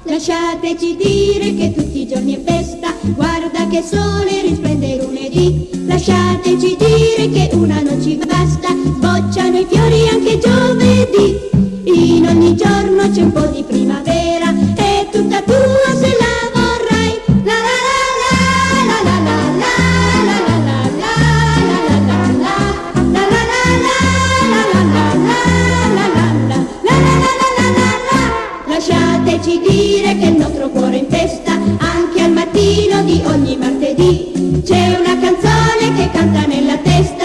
Lasciateci dire che tutti i giorni è festa, guarda che sole risplende lunedì. Lasciateci dire che una non ci basta, bocciano i fiori anche giovedì. In ogni giorno c'è un po' di primavera, è tutta tua se la vorrai. La la la la la la la la la la la la la la la la la. Lasciateci dire che il nostro cuore è in festa, anche al mattino di ogni martedì c'è una canzone che canta nella testa.